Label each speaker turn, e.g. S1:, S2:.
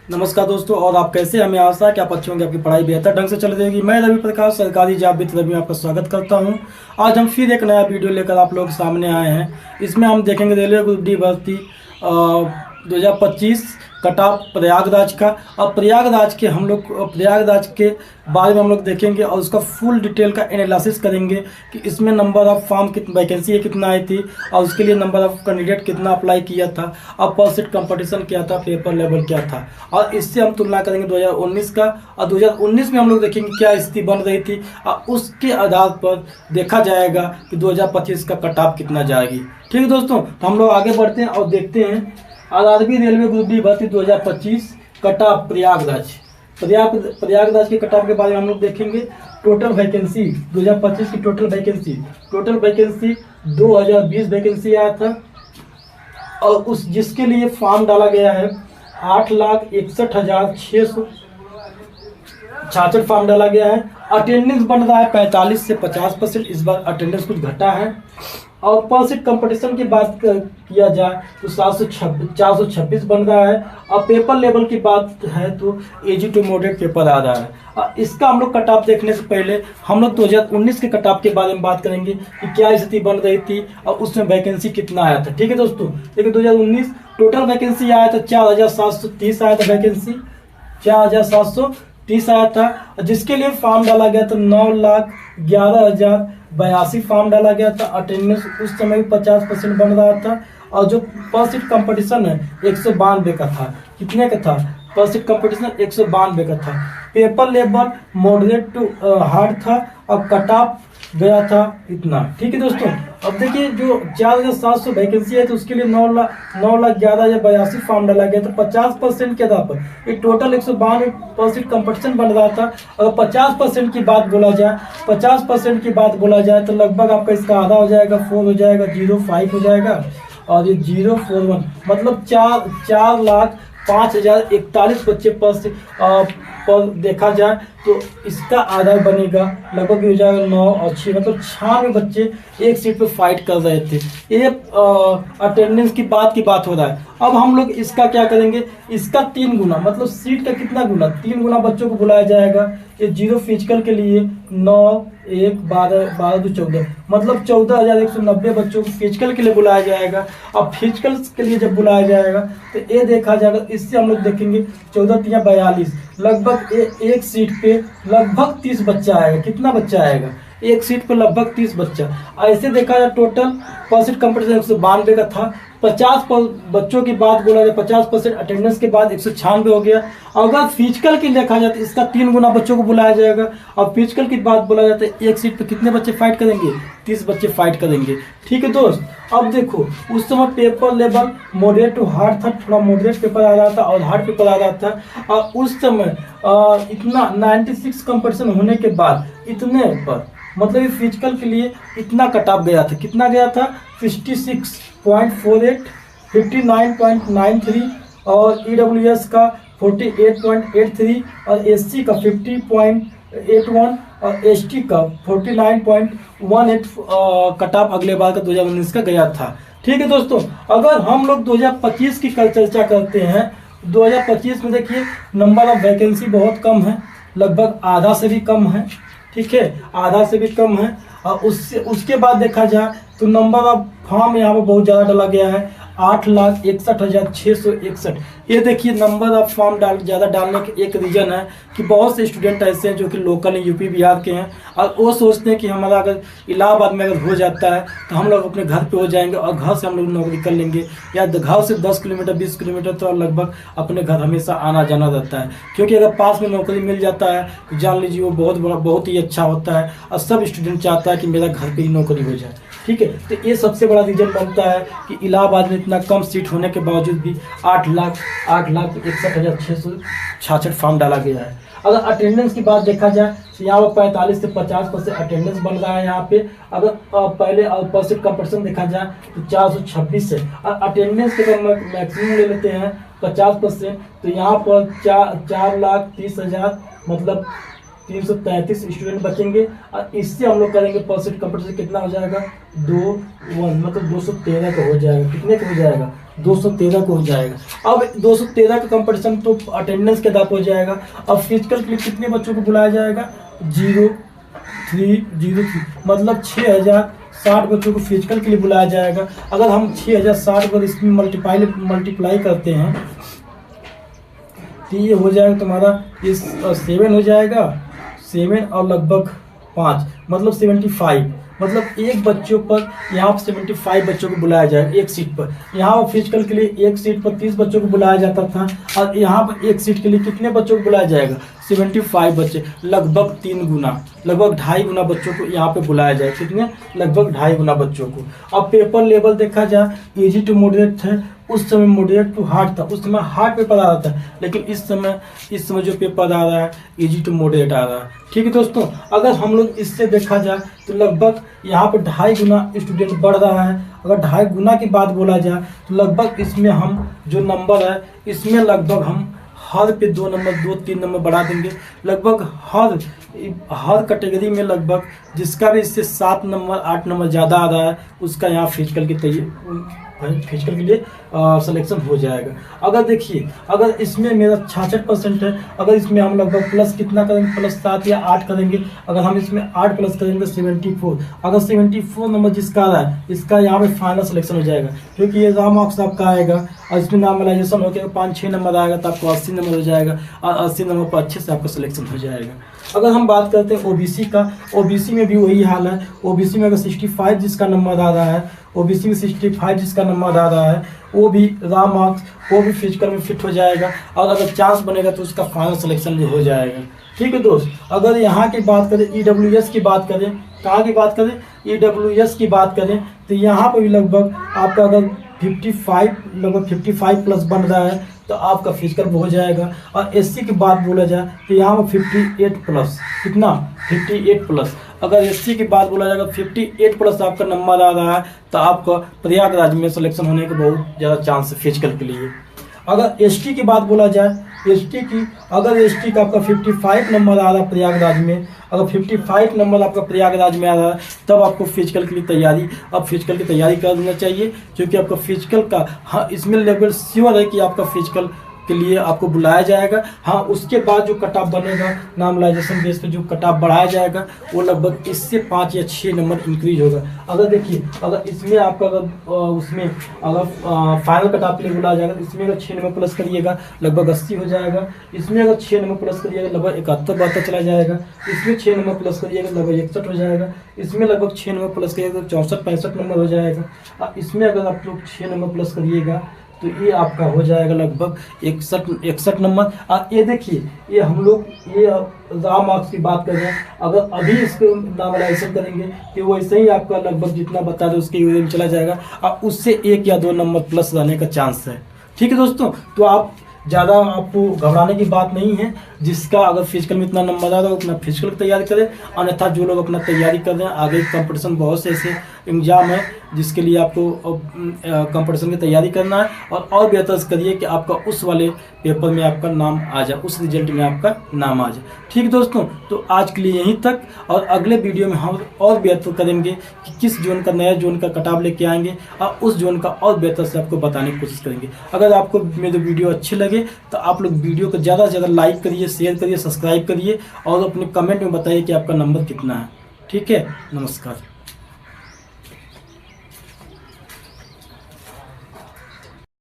S1: नमस्कार दोस्तों, और आप कैसे? हमें आशा है कि आप अच्छे होंगे, आपकी पढ़ाई बेहतर ढंग से चल रहेगी। मैं रवि प्रकाश, सरकारी जॉब विद रवि में आपका स्वागत करता हूं। आज हम फिर एक नया वीडियो लेकर आप लोगों के सामने आए हैं। इसमें हम देखेंगे रेलवे ग्रुप डी भर्ती 2025 कट ऑफ प्रयागराज का। और प्रयागराज के बारे में हम लोग देखेंगे और उसका फुल डिटेल का एनालिसिस करेंगे कि इसमें नंबर ऑफ फॉर्म कितनी वैकेंसी कितना आई थी और उसके लिए नंबर ऑफ कैंडिडेट कितना अप्लाई किया था और पर सीट कंपटीशन क्या था, पेपर लेवल क्या था। और इससे हम तुलना करेंगे 2019 का। और 2019 में हम लोग देखेंगे क्या स्थिति बन रही थी और उसके आधार पर देखा जाएगा कि 2025 का कट ऑफ कितना जाएगी। ठीक है दोस्तों, तो हम लोग आगे बढ़ते हैं और देखते हैं आरआरबी रेलवे ग्रुप डी भर्ती 2025 कट ऑफ प्रयागराज के कट ऑफ के बारे में हम लोग देखेंगे। टोटल वैकेंसी 2025 की टोटल वैकेंसी 2020 वैकेंसी आया था और उस जिसके लिए फॉर्म डाला गया है 8,61,666 फॉर्म डाला गया है। अटेंडेंस बन रहा है 45 से 50%। इस बार अटेंडेंस कुछ घटा है। और पर सीट कंपटीशन की बात किया जाए तो 426 बन रहा है। और पेपर लेवल की बात है तो इजी टू मॉडरेट पेपर आ रहा है। और इसका हम लोग कट ऑफ देखने से पहले हम लोग 2019 के कट ऑफ के बारे में बात करेंगे कि क्या स्थिति बन रही थी और उसमें वैकेंसी कितना आया था। ठीक है दोस्तों, देखिए 2019 टोटल वैकेंसी आया था 4,730 आया था वैकेंसी, 4,730 आया था। जिसके लिए फॉर्म डाला गया था 9,11,082 फॉर्म डाला गया था। अटेंडेंस उस समय भी 50% बन रहा था। और जो पर सीट कंपटीशन है 192 का था। कितने का था पर सीट कंपटीशन? 192 का था। Paper level moderate to hard था और कट ऑफ गया था इतना। ठीक है दोस्तों, अब देखिए जो 4,700 वैकेंसी है तो उसके लिए 9,11,082 फॉर्म डाला गया था 50% के आधार पर। ये टोटल 192% कंपटीशन बन रहा था। अगर 50% की बात बोला जाए 50% की बात बोला जाए तो लगभग आपका इसका आधा हो जाएगा, 4 हो जाएगा, 0.5 हो जाएगा और ये 0.41 मतलब 4,05,041 बच्चे पर देखा जाए तो इसका आधा बनेगा लगभग हो जाएगा 9 और 6 मतलब 96 बच्चे एक सीट पे फाइट कर रहे थे। ये अटेंडेंस की बात हो रहा है। अब हम लोग इसका क्या करेंगे, इसका 3 गुना मतलब सीट का कितना गुना, 3 गुना बच्चों को बुलाया जाएगा। ये 0 फिजिकल के लिए 9, 1, 12, 12, 2, 14 मतलब 14,190 बच्चों को फिजिकल के लिए बुलाया जाएगा। अब फिजिकल के लिए जब बुलाया जाएगा तो ये देखा जाएगा, इससे हम लोग देखेंगे 14 × 42 लगभग एक सीट पे लगभग 30 बच्चा आएगा। कितना बच्चा आएगा? एक सीट पे लगभग 30 बच्चा। ऐसे देखा जाए टोटल पर सीट कंपटीशन 192 का था। 50 बच्चों की बात बोला जाए 50% अटेंडेंस के बाद 196 हो गया। अगर फिजिकल की देखा जाए तो इसका 3 गुना बच्चों को बुलाया जाएगा। और फिजिकल की बात बोला जाए तो एक सीट पे कितने बच्चे फाइट करेंगे? 30 बच्चे फाइट करेंगे। ठीक है दोस्त, अब देखो उस समय paper level moderate to hard था, थोड़ा मॉडरेट पेपर आ रहा था और हार्ड पेपर आ रहा था। और उस समय इतना 96 कंपटीशन होने के बाद इतने पर मतलब ये फिजिकल के लिए इतना कट ऑफ गया था। कितना गया था? 56.48, 59.93 और EWS का 48.83 और SC का 50.81 और ST का 49.18 कट ऑफ अगले बार का 2019 का गया था। ठीक है दोस्तों, अगर हम लोग 2025 की कल चर्चा करते हैं 2025 में देखिए नंबर ऑफ वैकेंसी बहुत कम है, लगभग आधा से भी कम है। ठीक है, आधा से भी कम है। और उसके बाद देखा जाए तो नंबर ऑफ फॉर्म यहाँ पर बहुत ज़्यादा डाला गया है 8,61,661। ये देखिए नंबर ऑफ फॉर्म ज़्यादा डालने के एक रीज़न है कि बहुत से स्टूडेंट ऐसे हैं जो कि लोकल यूपी बिहार के हैं और वो सोचते हैं कि हमारा अगर इलाहाबाद में अगर हो जाता है तो हम लोग अपने घर पे हो जाएंगे और घर से हम लोग नौकरी कर लेंगे। या घर से 10 किलोमीटर 20 किलोमीटर तो लगभग अपने घर हमेशा आना जाना रहता है, क्योंकि अगर पास में नौकरी मिल जाता है तो जान लीजिए वो बहुत ही अच्छा होता है और सब स्टूडेंट चाहता है कि मेरा घर पर ही नौकरी हो जाए। ठीक है, तो ये सबसे बड़ा रीजन बनता है कि इलाहाबाद में इतना कम सीट होने के बावजूद भी 8,61,666 फॉर्म डाला गया है। अगर अटेंडेंस की बात देखा जाए तो यहाँ पर 45 से 50% अटेंडेंस बन रहा है यहाँ पे। अगर पहले पर सीट कंपटीशन देखा जाए तो 426 है और अटेंडेंस के अगर मैक्सिमम ले लेते हैं 50% तो यहाँ पर 4,30,000 मतलब 333 स्टूडेंट बचेंगे और इससे हम लोग करेंगे परसेंट कंपटीशन कितना हो जाएगा 2 मतलब 213 का हो जाएगा। कितने का हो जाएगा 213 का हो जाएगा। अब 213 का कंपटीशन तो अटेंडेंस के आधार पर हो जाएगा। अब फिजिकल के लिए कितने बच्चों को बुलाया जाएगा 0303 मतलब 6060 बच्चों को फिजिकल के लिए बुलाया जाएगा। अगर हम 6060 पर इसमें मल्टीप्लाई करते हैं तो ये हो जाएगा तुम्हारा इस 7 हो जाएगा 7 और लगभग 5 मतलब 75 मतलब एक बच्चों पर यहाँ पर 75 बच्चों को बुलाया जाएगा एक सीट पर। यहाँ पर फिजिकल के लिए एक सीट पर 30 बच्चों को बुलाया जाता था और यहाँ पर एक सीट के लिए कितने बच्चों को बुलाया जाएगा 75 बच्चे, लगभग 3 गुना, लगभग 2.5 गुना बच्चों को यहाँ पे बुलाया जाए। कितने लगभग 2.5 गुना बच्चों को। अब पेपर लेवल देखा जाए इजी टू मॉडरेट है, उस समय मॉडरेट टू हार्ड था, उस समय हार्ड पेपर आ रहा था, लेकिन इस समय जो पेपर आ रहा है इजी टू मॉडरेट आ रहा है। ठीक है दोस्तों, अगर हम लोग इससे देखा जाए तो लगभग यहाँ पर 2.5 गुना स्टूडेंट बढ़ रहा है। अगर 2.5 गुना की बात बोला जाए तो लगभग इसमें हम जो नंबर है इसमें लगभग हम हर पे 2-3 नंबर बढ़ा देंगे। लगभग हर कैटेगरी में लगभग जिसका भी इससे 7 नंबर 8 नंबर ज़्यादा आ रहा है उसका यहाँ फिजिकल के लिए सिलेक्शन हो जाएगा। अगर देखिए अगर इसमें मेरा 66% है, अगर इसमें हम लगभग प्लस कितना करेंगे प्लस 7 या 8 करेंगे। अगर हम इसमें 8 प्लस करेंगे 74, अगर 74 नंबर जिसका आ रहा है इसका यहाँ पे फाइनल सिलेक्शन हो जाएगा, क्योंकि ये रॉ मार्क्स आपका आएगा और इसमें नॉर्मलाइजेशन हो गया 5-6 नंबर आएगा तो आपको 80 नंबर हो जाएगा और 80 नंबर पर अच्छे से आपका सिलेक्शन हो जाएगा। अगर हम बात करते हैं ओबीसी का, ओबीसी में भी वही हाल है। ओबीसी में अगर 65 जिसका नंबर आ रहा है, ओबीसी में 65 जिसका नंबर आ रहा है वो भी रॉ मार्क्स वो भी फिजिकल में फिट हो जाएगा और अगर चांस बनेगा तो उसका फाइनल सिलेक्शन भी हो जाएगा। ठीक है दोस्त, अगर यहाँ की बात करें ईडब्ल्यूएस की बात करें, कहाँ की बात करें ईडब्ल्यूएस की बात करें तो यहाँ पर भी लगभग आपका अगर 55 प्लस बन रहा है तो आपका फिजिकल हो जाएगा। और एससी की बात बोला जाए तो यहाँ पर 58 प्लस, कितना 58 प्लस, अगर एससी की बात बोला जाएगा 58 प्लस आपका नंबर आ रहा है तो आपका प्रयागराज में सिलेक्शन होने का बहुत ज़्यादा चांस है फिजिकल के लिए। अगर एसटी की बात बोला जाए, एसटी का आपका 55 नंबर आ रहा है प्रयागराज में, अगर 55 नंबर आपका प्रयागराज में आ रहा है तब आपको फिजिकल के लिए फिजिकल की तैयारी कर देना चाहिए, क्योंकि आपका फिजिकल का हाँ इसमें लेवल श्योर है कि आपका फिजिकल के लिए आपको बुलाया जाएगा। हाँ उसके बाद जो कट ऑफ बनेगा नॉर्मलाइजेशन बेस पे जो कट ऑफ बढ़ाया जाएगा वो लगभग इससे 5 या 6 नंबर इंक्रीज होगा। अगर देखिए अगर इसमें आपका उसमें अगर फाइनल कट ऑफ के लिए बुलाया जाएगा इसमें अगर 6 नंबर प्लस करिएगा लगभग 80 हो जाएगा, इसमें अगर 6 नंबर प्लस करिएगा लगभग 71-72 चला जाएगा, इसमें 6 नंबर प्लस करिएगा लगभग 61 हो जाएगा, इसमें लगभग 6 नंबर प्लस करिएगा तो 64-65 नंबर हो जाएगा, और इसमें अगर आप लोग 6 नंबर प्लस करिएगा तो ये आपका हो जाएगा लगभग 61 नंबर। और ये देखिए ये हम लोग ये रॉ मार्क्स की बात कर रहे हैं, अगर अभी इसको नॉर्मलाइजेशन करेंगे तो वैसे ही आपका लगभग जितना बता दो उसके यूज में चला जाएगा और उससे 1 या 2 नंबर प्लस रहने का चांस है। ठीक है दोस्तों, तो आप ज़्यादा आपको घबराने की बात नहीं है। जिसका अगर फिजिकल में इतना नंबर आ रहा है अपना फिजिकल की तैयारी करें, अन्यथा जो लोग अपना तैयारी कर रहे हैं आगे कंपटीशन बहुत से ऐसे एग्जाम है जिसके लिए आपको कंपटीशन की तैयारी करना है और बेहतर करिए कि आपका उस वाले पेपर में आपका नाम आ जाए, उस रिजल्ट में आपका नाम आ जाए। ठीक दोस्तों, तो आज के लिए यहीं तक और अगले वीडियो में हम और बेहतर करेंगे कि किस जोन का नया जोन का कटाव लेके आएंगे और उस जोन का और बेहतर से आपको बताने की कोशिश करेंगे। अगर आपको मेरे वीडियो अच्छे लगे तो आप लोग वीडियो को ज़्यादा से ज़्यादा लाइक करिए, शेयर करिए, सब्सक्राइब करिए और अपने कमेंट में बताइए कि आपका नंबर कितना है। ठीक है, नमस्कार।